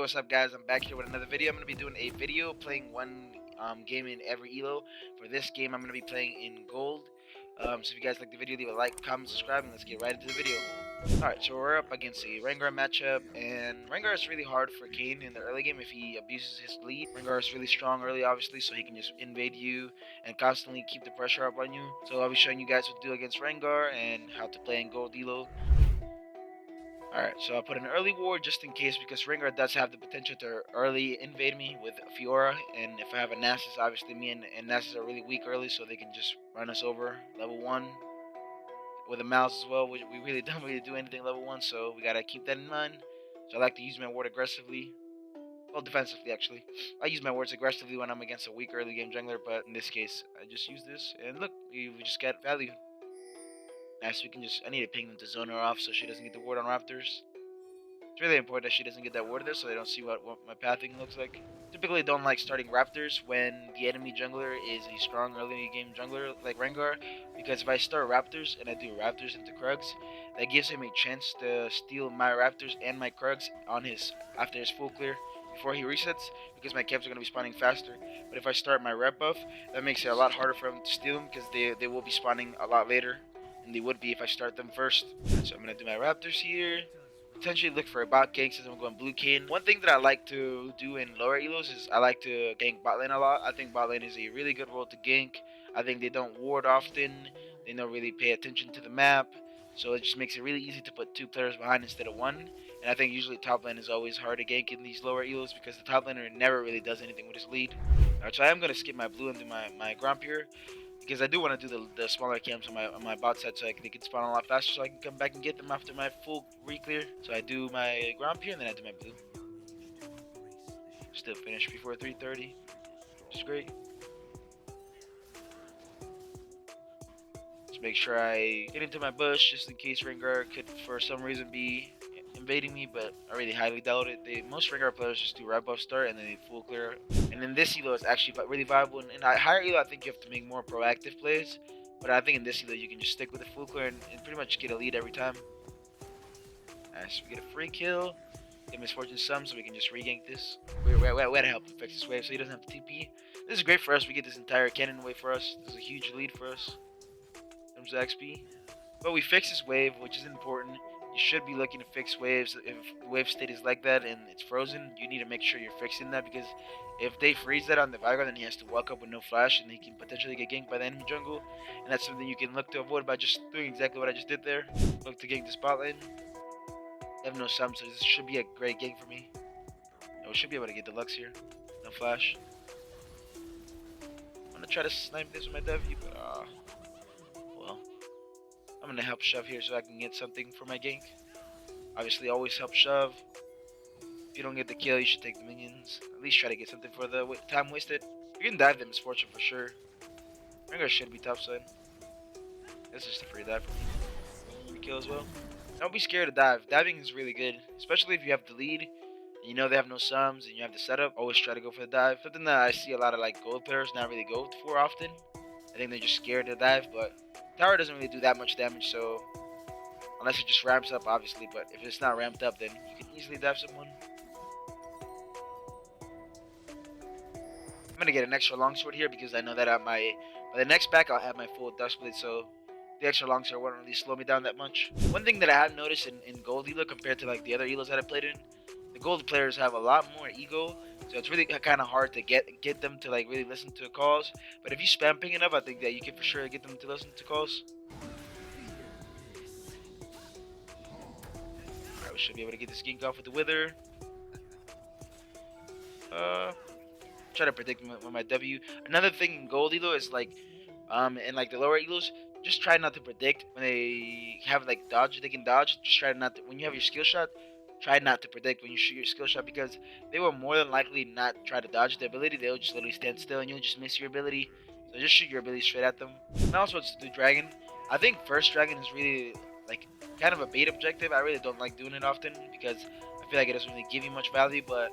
what's up guys, I'm back here with another video. I'm going to be doing a video playing one game in every elo. For this game I'm going to be playing in gold. So if you guys like the video, leave a like, comment, subscribe, and let's get right into the video. Alright, so we're up against a Rengar matchup, and Rengar is really hard for Kayn in the early game if he abuses his lead. Rengar is really strong early obviously, so he can just invade you and constantly keep the pressure up on you. So I'll be showing you guys what to do against Rengar and how to play in gold elo. Alright, so I'll put an early ward just in case because Rengar does have the potential to early invade me with Fiora, and if I have a Nasus, obviously me and Nasus are really weak early, so they can just run us over level 1 with a mouse as well. We really don't really do anything level 1, so we gotta keep that in mind. So I like to use my ward aggressively. Well, defensively actually. I use my wards aggressively when I'm against a weak early game jungler, but in this case, I just use this, and look, we just get value. Nice, we can just, I need to ping them to zone her off so she doesn't get the ward on raptors. It's really important that she doesn't get that ward there so they don't see what my pathing looks like. Typically don't like starting raptors when the enemy jungler is a strong early game jungler like Rengar, because if I start raptors and I do raptors into Krugs, that gives him a chance to steal my raptors and my Krugs on his after his full clear before he resets, because my camps are going to be spawning faster. But if I start my rep buff, that makes it a lot harder for him to steal them because they will be spawning a lot later than they would be if I start them first. So I'm going to do my raptors here. Potentially look for a bot gank since I'm going blue Kayn. One thing that I like to do in lower elos is I like to gank bot lane a lot. I think bot lane is a really good role to gank. I think they don't ward often. They don't really pay attention to the map. So it just makes it really easy to put 2 players behind instead of 1. And I think usually top lane is always hard to gank in these lower elos because the top laner never really does anything with his lead. Alright, so I am going to skip my blue and do my Gromp here, because I do want to do the smaller camps on my bot side so they can spawn a lot faster so I can come back and get them after my full re-clear. So I do my Gromp here and then I do my blue. Still finish before 3:30, which is great. Just make sure I get into my bush just in case Rengar could for some reason be invading me, but I really highly doubt it. Most Rengar players just do red buff start and then they full clear. And then this elo is actually really viable. In higher elo, I think you have to make more proactive plays, but I think in this elo you can just stick with the full clear and pretty much get a lead every time. Nice, we get a free kill. Get Misfortune some so we can just re-gank this. We gotta help him fix this wave so he doesn't have to TP. This is great for us. We get this entire cannon wave for us. This is a huge lead for us in terms of XP. But we fix this wave, which is important. You should be looking to fix waves. If the wave state is like that and it's frozen, you need to make sure you're fixing that, because if they freeze that on the Vigar, then he has to walk up with no flash and he can potentially get ganked by the enemy jungle. And that's something you can look to avoid by just doing exactly what I just did there. Look to gank the spot lane. I have no sum, so this should be a great gank for me. And we should be able to get deluxe here. No flash. I'm gonna try to snipe this with my W, but well. I'm gonna help shove here so I can get something for my gank. Obviously, always help shove. If you don't get the kill, you should take the minions. At least try to get something for the time wasted. You can dive the Misfortune for sure. Rengar should be top side. This is just a free dive for me. Free kill as well. Don't be scared to dive. Diving is really good, especially if you have the lead and you know they have no sums and you have the setup. Always try to go for the dive. Something that I see a lot of like gold players not really go for often. I think they're just scared to dive, but tower doesn't really do that much damage, so unless it just ramps up, obviously. But if it's not ramped up, then you can easily dive someone. I'm gonna get an extra longsword here because I know that by the next pack I'll have my full Duskblade, so the extra longsword won't really slow me down that much. One thing that I have noticed in gold elo compared to like the other elos that I played in, the gold players have a lot more ego, so it's really kind of hard to get them to like really listen to calls. But if you spam ping enough, I think that you can for sure get them to listen to calls. Alright, we should be able to get this gank off with the wither. Try to predict with my W. Another thing in gold elo is like, in like the lower elos, just try not to predict when they have like dodge. They can dodge. Just try not to, when you have your skill shot, try not to predict when you shoot your skill shot, because they will more than likely not try to dodge the ability. They'll just literally stand still and you'll just miss your ability. So just shoot your ability straight at them. And also to do dragon. I think first dragon is really like kind of a bait objective. I really don't like doing it often because I feel like it doesn't really give you much value, but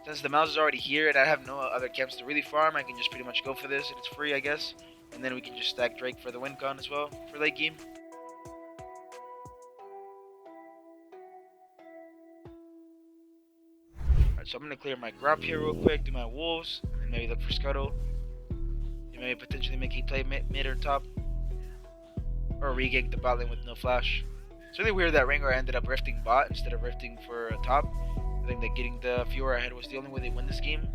since the mouse is already here and I have no other camps to really farm, I can just pretty much go for this and it's free, I guess. And then we can just stack Drake for the win con as well for late game. Alright, So I'm gonna clear my grub here real quick, do my wolves, and maybe look for scuttle. And maybe potentially make a play mid or top, or re-gank the bot lane with no flash. It's really weird that Rengar ended up rifting bot instead of rifting for top. I think that getting the Fiora ahead was the only way they win this game.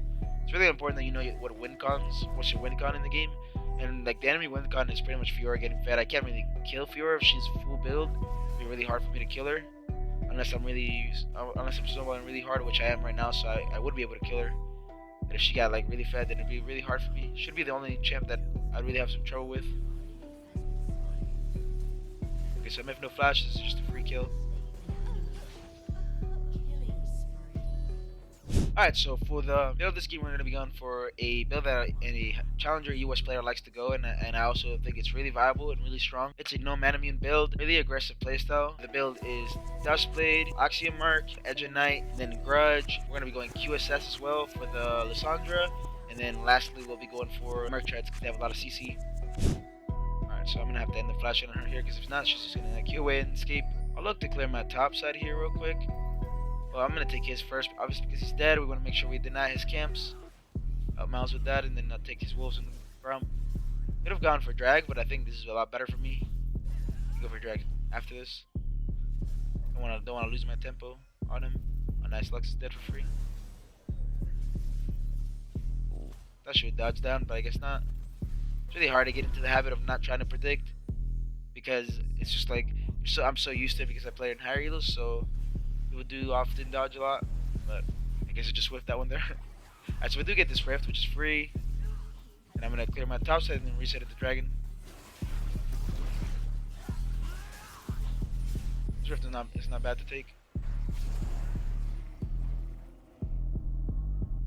It's really important that you know what's your win con in the game. And like the enemy win con is pretty much Fiora getting fed. I can't really kill Fiora if she's full build. It'd be really hard for me to kill her. Unless I'm snowballing really hard, which I am right now, so I would be able to kill her. But if she got like really fed, then it'd be really hard for me. Should be the only champ that I'd really have some trouble with. Okay, so if no flash, this is just a free kill. Alright, so for the build of this game, we're going to be going for a build that any challenger US player likes to go, and I also think it's really viable and really strong. It's a no mana immune build, really aggressive playstyle. The build is Dustblade, Axiom Mark, Edge of Night, and then Grudge. We're going to be going QSS as well for the Lysandra, and then lastly we'll be going for Merc Treads because they have a lot of CC. Alright, so I'm going to have to end the flash on her here because if not, she's just going to Q away and escape. I'll look to clear my top side here real quick. Well, I'm going to take his first, obviously because he's dead. We want to make sure we deny his camps. Help Miles with that, and then I'll take his wolves in the front. Could have gone for drag, but I think this is a lot better for me. Go for drag after this. Don't want to lose my tempo on him. Oh, nice, Lux is dead for free. Ooh, that should dodge down, but I guess not. It's really hard to get into the habit of not trying to predict because it's just like I'm so used to it because I play in higher elos, so people do often dodge a lot, but I guess I just whiffed that one there. Alright, so we do get this rift, which is free, and I'm gonna clear my top side and then reset it to dragon. This rift is not bad to take.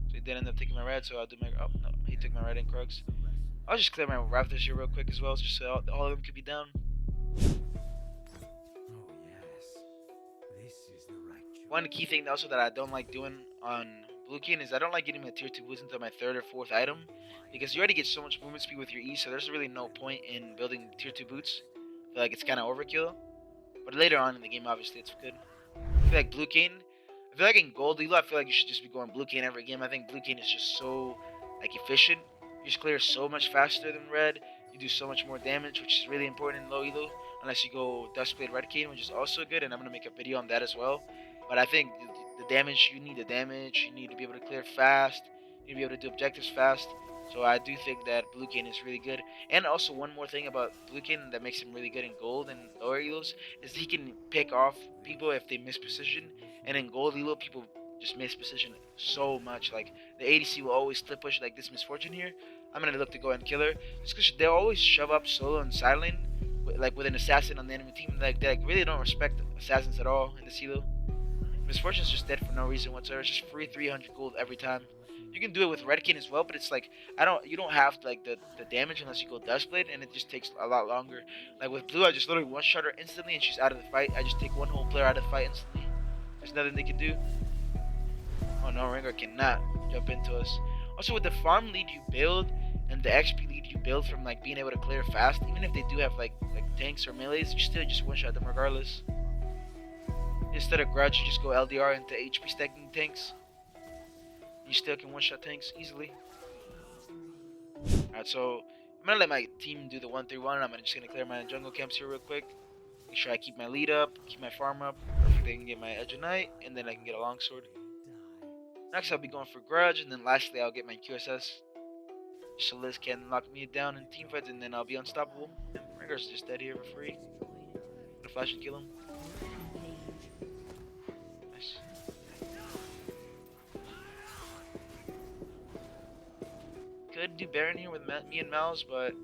So he did end up taking my red, so I'll do my. Oh no, he took my red and Krugs. I'll just clear my raptors here real quick as well, just so all of them could be down. One key thing also that I don't like doing on Blue Kayn is I don't like getting my tier 2 boost into my 3rd or 4th item because you already get so much movement speed with your E, so there's really no point in building tier 2 boots. I feel like it's kind of overkill, but later on in the game obviously it's good. I feel like Blue Kayn, I feel like in Gold Elo, I feel like you should just be going Blue Kayn every game. I think Blue Kayn is just so like efficient. You just clear so much faster than Red. You do so much more damage, which is really important in low Elo. Unless you go Dustblade Red Kayn, which is also good, and I'm gonna make a video on that as well. But I think the damage, you need the damage. You need to be able to clear fast. You need to be able to do objectives fast. So I do think that Blue Kayn is really good. And also one more thing about Blue Kayn that makes him really good in Gold and lower Elos is he can pick off people if they miss position. And in Gold Elo, people just miss position so much. Like the ADC will always split push like this Misfortune here. I'm gonna look to go and kill her just because they'll always shove up solo and side lane like with an assassin on the enemy team. Like they really don't respect assassins at all in the Elo. Misfortune's just dead for no reason whatsoever. It's just free 300 gold every time. You can do it with Red Kayn as well, but it's like you don't have like the damage unless you go Dustblade, and it just takes a lot longer. Like with Blue, I just literally one shot her instantly, and she's out of the fight. I just take one whole player out of the fight instantly. There's nothing they can do. Oh no, Rengar cannot jump into us. Also, with the farm lead you build and the XP lead you build from like being able to clear fast, even if they do have like tanks or melees, you still just one shot them regardless. Instead of Grudge, you just go LDR into HP stacking tanks. You still can one-shot tanks easily. Alright, so I'm gonna let my team do the 1-3-1, and I'm just gonna clear my jungle camps here real quick. Make sure I keep my lead up, keep my farm up. Perfect, I can get my Edge of Night, and then I can get a longsword. Next, I'll be going for Grudge, and then lastly, I'll get my QSS. So Liz can lock me down in teamfights, and then I'll be unstoppable. Rengar's just dead here for free. I'm gonna flash and kill him. Nice. Could do Baron here with me and Miles, but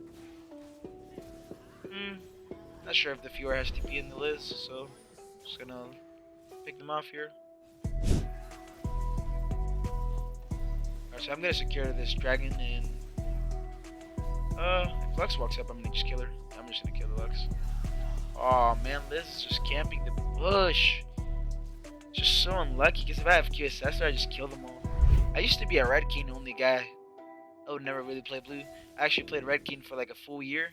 not sure if the Fiora has TP in the list, so just gonna pick them off here. Alright, so I'm gonna secure this dragon, and if Lux walks up, I'm gonna just kill her. I'm just gonna kill the Lux. Oh man, Liz is just camping the bush. Just so unlucky, because if I have QSS, I just kill them all. I used to be a Red Kayn only guy. I would never really play Blue. I actually played Red Kayn for like a full year.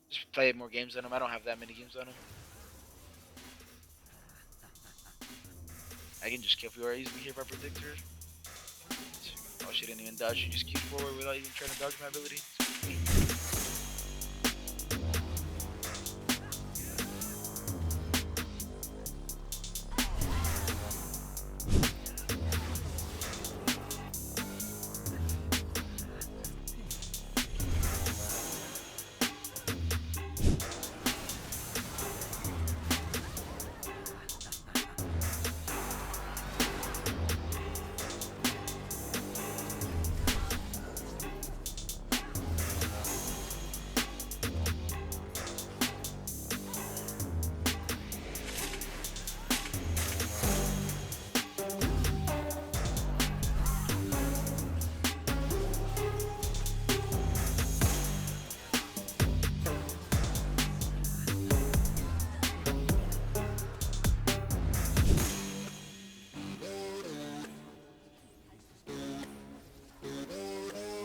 Just played more games on him. I don't have that many games on him. I can just kill Fiora easily here by Predictor. Oh, she didn't even dodge. She just queued forward without even trying to dodge my ability.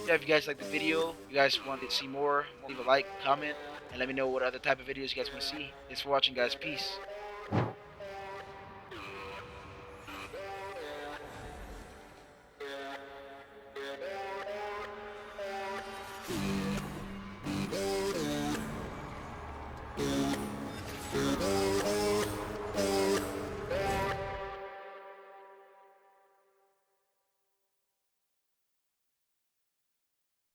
Yeah, if you guys like the video, you guys want to see more, leave a like, comment, and let me know what other type of videos you guys want to see. Thanks for watching, guys. Peace.